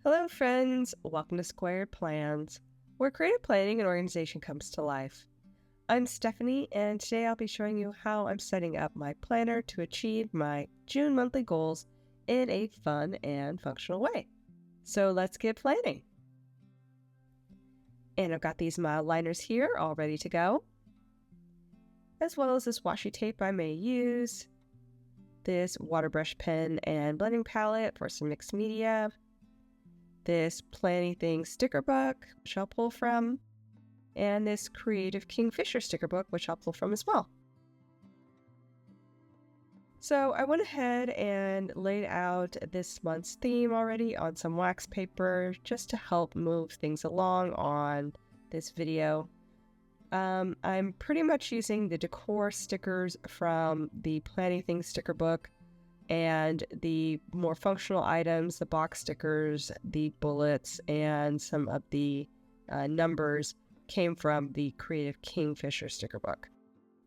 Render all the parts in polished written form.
Hello friends, welcome to Squaird Plans, where creative planning and organization comes to life. I'm Stephanie, and today I'll be showing you how I'm setting up my planner to achieve my June monthly goals in a fun and functional way. So let's get planning. And I've got these mile liners here all ready to go, as well as this washi tape I may use, this water brush pen and blending palette for some mixed media, this Finalizing sticker book, which I'll pull from, and this Creative Kingfisher sticker book, which I'll pull from as well. So I went ahead and laid out this month's theme already on some wax paper just to help move things along on this video. I'm pretty much using the decor stickers from the Finalizing sticker book, and the more functional items, the box stickers, the bullets, and some of the numbers came from the Creative Kingfisher sticker book.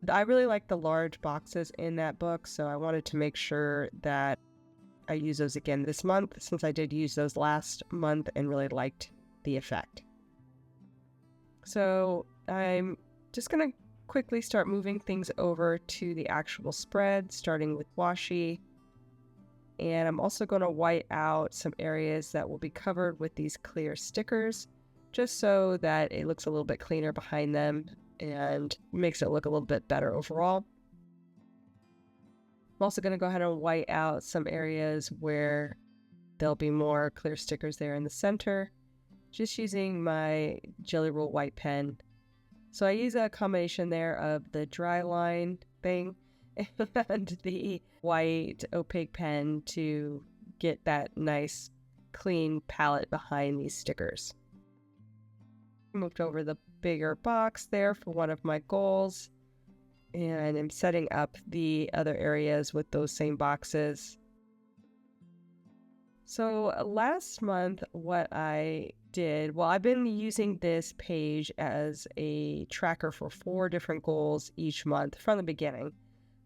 I really like the large boxes in that book, so I wanted to make sure that I use those again this month, since I did use those last month and really liked the effect. So I'm just going to quickly start moving things over to the actual spread, starting with washi. And I'm also going to white out some areas that will be covered with these clear stickers, just so that it looks a little bit cleaner behind them and makes it look a little bit better overall. I'm also going to go ahead and white out some areas where there'll be more clear stickers there in the center, just using my Jelly Roll white pen. So I use a combination there of the dry line thing and the white opaque pen to get that nice clean palette behind these stickers. Moved over the bigger box there for one of my goals, and I'm setting up the other areas with those same boxes. So last month what I did, well, I've been using this page as a tracker for 4 different goals each month from the beginning.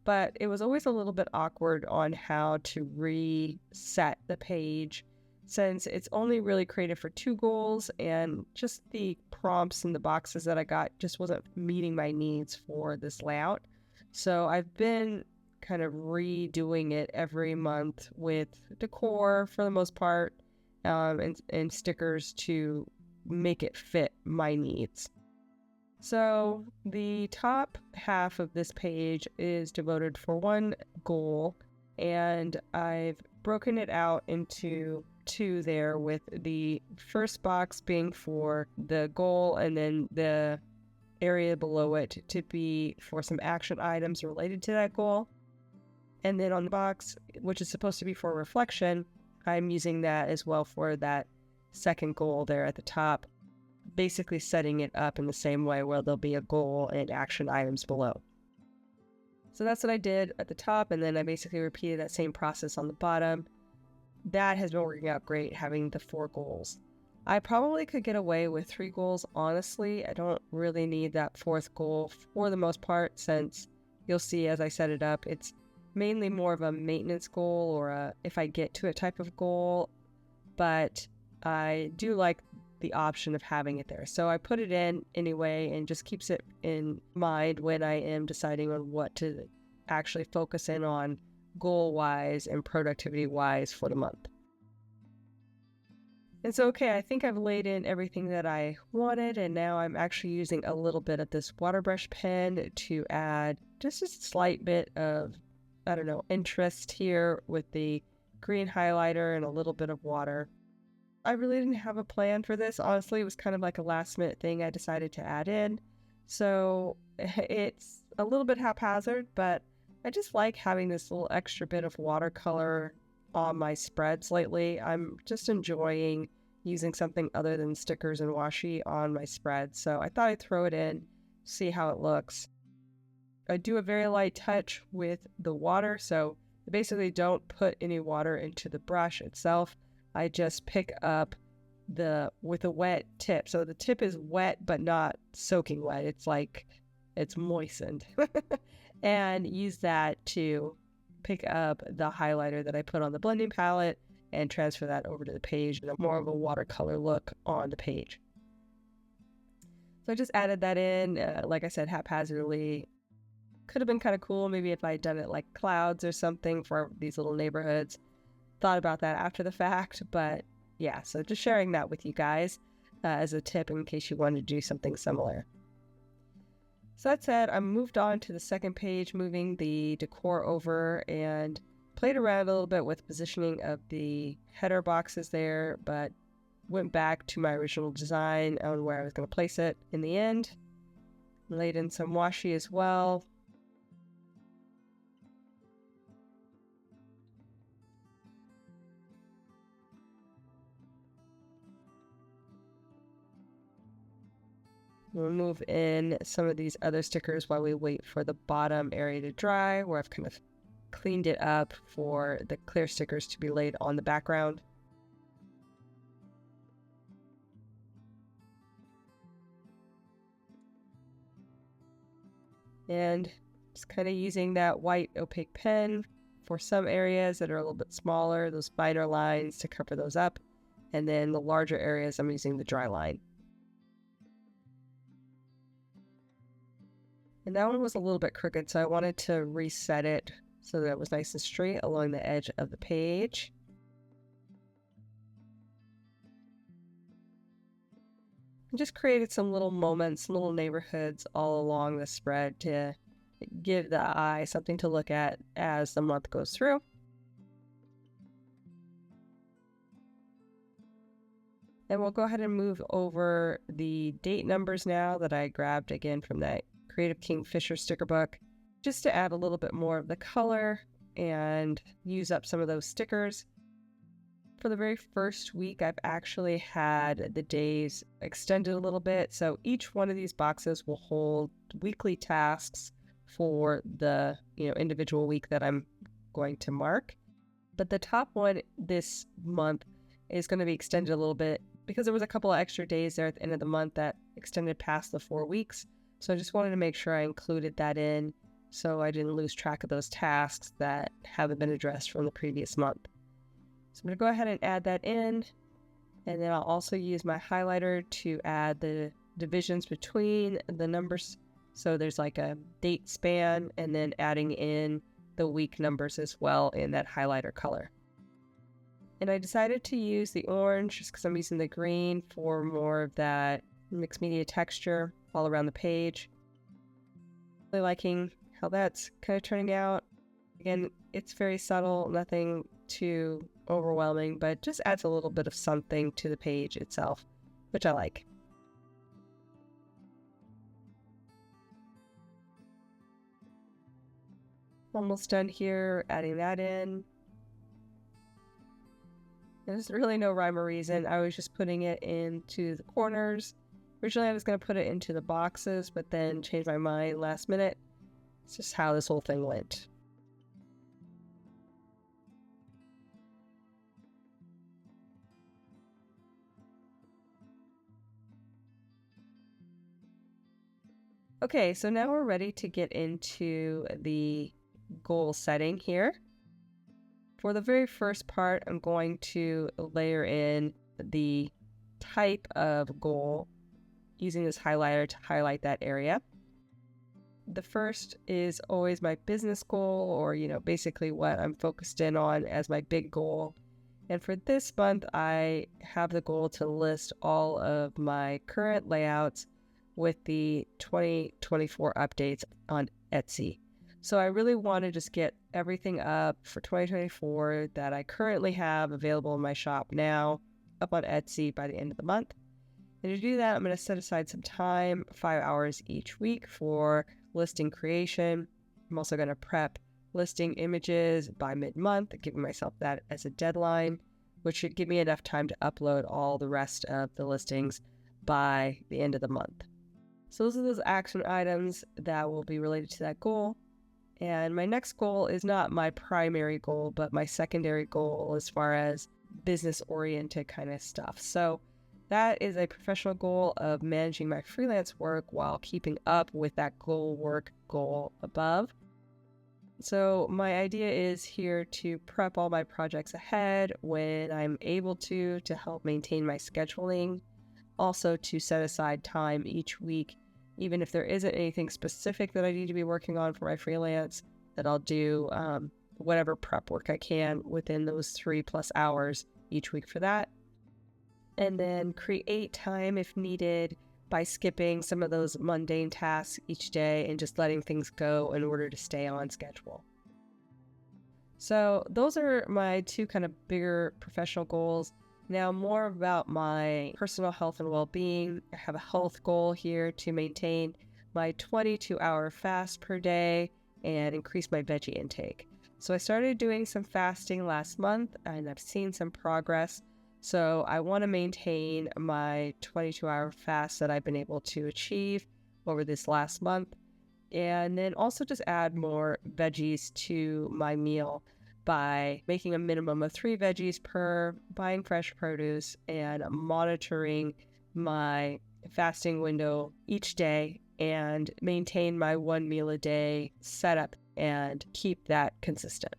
But it was always a little bit awkward on how to reset the page, since it's only really created for 2 goals, and just the prompts and the boxes that I got just wasn't meeting my needs for this layout. So I've been kind of redoing it every month with decor for the most part, and stickers to make it fit my needs. So the top half of this page is devoted for one goal, and I've broken it out into 2 there, with the first box being for the goal and then the area below it to be for some action items related to that goal. And then on the box, which is supposed to be for reflection, I'm using that as well for that second goal there at the top, basically setting it up in the same way where there'll be a goal and action items below. So that's what I did at the top, and then I basically repeated that same process on the bottom. That has been working out great, having the 4 goals. I probably could get away with 3 goals, honestly. I don't really need that 4th goal for the most part, since you'll see as I set it up, it's mainly more of a maintenance goal or a if I get to a type of goal, but I do like the option of having it there. So I put it in anyway and just keeps it in mind when I am deciding on what to actually focus in on goal-wise and productivity-wise for the month. And so, okay, I think I've laid in everything that I wanted, and now I'm actually using a little bit of this water brush pen to add just a slight bit of, interest here with the green highlighter and a little bit of water. I really didn't have a plan for this. Honestly, it was kind of like a last minute thing I decided to add in. So it's a little bit haphazard, but I just like having this little extra bit of watercolor on my spreads lately. I'm just enjoying using something other than stickers and washi on my spread. So I thought I'd throw it in, see how it looks. I do a very light touch with the water, so I basically don't put any water into the brush itself. I just pick up with a wet tip. So the tip is wet, but not soaking wet. It's like it's moistened. And use that to pick up the highlighter that I put on the blending palette and transfer that over to the page and more of a watercolor look on the page. So I just added that in, like I said, haphazardly. Could have been kind of cool maybe if I had done it like clouds or something for these little neighborhoods. Thought about that after the fact, but yeah, so just sharing that with you guys as a tip in case you want to do something similar. So that said, I moved on to the second page, moving the decor over and played around a little bit with positioning of the header boxes there, but went back to my original design on where I was going to place it in the end. Laid in some washi as well. We'll move in some of these other stickers while we wait for the bottom area to dry, where I've kind of cleaned it up for the clear stickers to be laid on the background. And just kind of using that white opaque pen for some areas that are a little bit smaller, those finer lines to cover those up. And then the larger areas, I'm using the dry line. And that one was a little bit crooked, so I wanted to reset it so that it was nice and straight along the edge of the page. And just created some little moments, little neighborhoods all along the spread to give the eye something to look at as the month goes through. And we'll go ahead and move over the date numbers now that I grabbed again from that Creative Kingfisher sticker book, just to add a little bit more of the color and use up some of those stickers. For the very first week, I've actually had the days extended a little bit. So each one of these boxes will hold weekly tasks for the individual week that I'm going to mark. But the top one this month is going to be extended a little bit because there was a couple of extra days there at the end of the month that extended past the 4 weeks. So I just wanted to make sure I included that in so I didn't lose track of those tasks that haven't been addressed from the previous month. So I'm going to go ahead and add that in, and then I'll also use my highlighter to add the divisions between the numbers. So there's like a date span, and then adding in the week numbers as well in that highlighter color. And I decided to use the orange just because I'm using the green for more of that mixed media texture all around the page. Really liking how that's kind of turning out. Again, it's very subtle, nothing too overwhelming, but just adds a little bit of something to the page itself, which I like. Almost done here, adding that in. There's really no rhyme or reason. I was just putting it into the corners. Originally, I was going to put it into the boxes, but then changed my mind last minute. It's just how this whole thing went. Okay, so now we're ready to get into the goal setting here. For the very first part, I'm going to layer in the type of goal using this highlighter to highlight that area. The first is always my business goal, or basically what I'm focused in on as my big goal. And for this month, I have the goal to list all of my current layouts with the 2024 updates on Etsy. So I really want to just get everything up for 2024 that I currently have available in my shop now up on Etsy by the end of the month. And to do that, I'm going to set aside some time, 5 hours each week, for listing creation. I'm also going to prep listing images by mid-month, giving myself that as a deadline, which should give me enough time to upload all the rest of the listings by the end of the month. So those are those action items that will be related to that goal. And my next goal is not my primary goal, but my secondary goal as far as business-oriented kind of stuff. So that is a professional goal of managing my freelance work while keeping up with that goal above. So my idea is here to prep all my projects ahead when I'm able to help maintain my scheduling. Also to set aside time each week, even if there isn't anything specific that I need to be working on for my freelance, that I'll do whatever prep work I can within those 3+ hours each week for that. And then create time if needed by skipping some of those mundane tasks each day and just letting things go in order to stay on schedule. So those are my two kind of bigger professional goals. Now more about my personal health and well-being. I have a health goal here to maintain my 22-hour fast per day and increase my veggie intake. So I started doing some fasting last month and I've seen some progress. So I want to maintain my 22-hour fast that I've been able to achieve over this last month. And then also just add more veggies to my meal by making a minimum of 3 veggies per, buying fresh produce, and monitoring my fasting window each day and maintain my 1 meal a day setup and keep that consistent.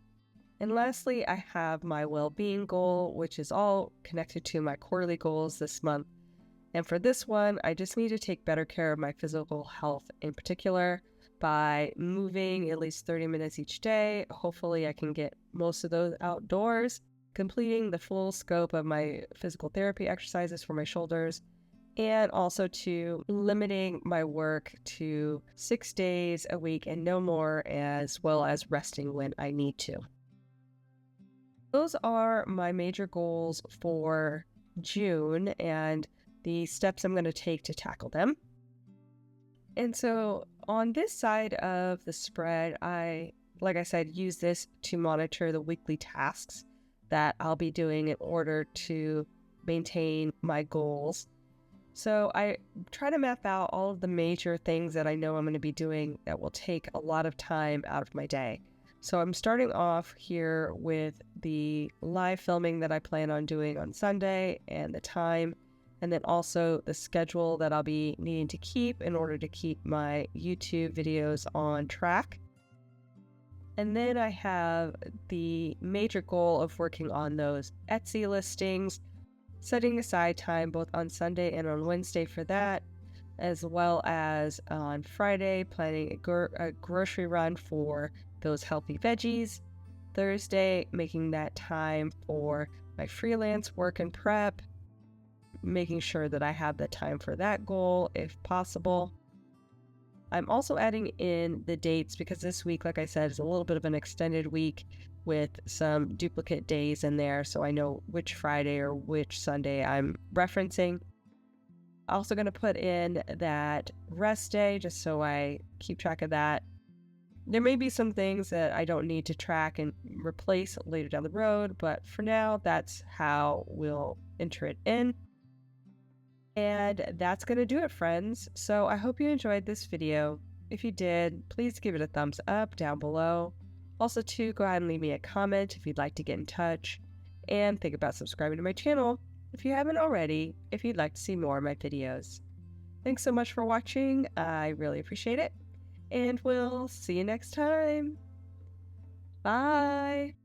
And lastly, I have my well-being goal, which is all connected to my quarterly goals this month. And for this one, I just need to take better care of my physical health in particular by moving at least 30 minutes each day. Hopefully I can get most of those outdoors, completing the full scope of my physical therapy exercises for my shoulders, and also to limiting my work to 6 days a week and no more, as well as resting when I need to. Those are my major goals for June and the steps I'm going to take to tackle them. And so on this side of the spread, like I said, use this to monitor the weekly tasks that I'll be doing in order to maintain my goals. So I try to map out all of the major things that I know I'm going to be doing that will take a lot of time out of my day. So I'm starting off here with the live filming that I plan on doing on Sunday and the time, and then also the schedule that I'll be needing to keep in order to keep my YouTube videos on track. And then I have the major goal of working on those Etsy listings, setting aside time both on Sunday and on Wednesday for that, as well as on Friday planning a grocery run for those healthy veggies. Thursday, making that time for my freelance work and prep, making sure that I have the time for that goal if possible. I'm also adding in the dates because this week, like I said, is a little bit of an extended week with some duplicate days in there, so I know which Friday or which Sunday I'm referencing. Also going to put in that rest day just so I keep track of that. There may be some things that I don't need to track and replace later down the road, but for now, that's how we'll enter it in. And that's going to do it, friends. So I hope you enjoyed this video. If you did, please give it a thumbs up down below. Also, too, go ahead and leave me a comment if you'd like to get in touch. And think about subscribing to my channel if you haven't already, if you'd like to see more of my videos. Thanks so much for watching. I really appreciate it. And we'll see you next time. Bye!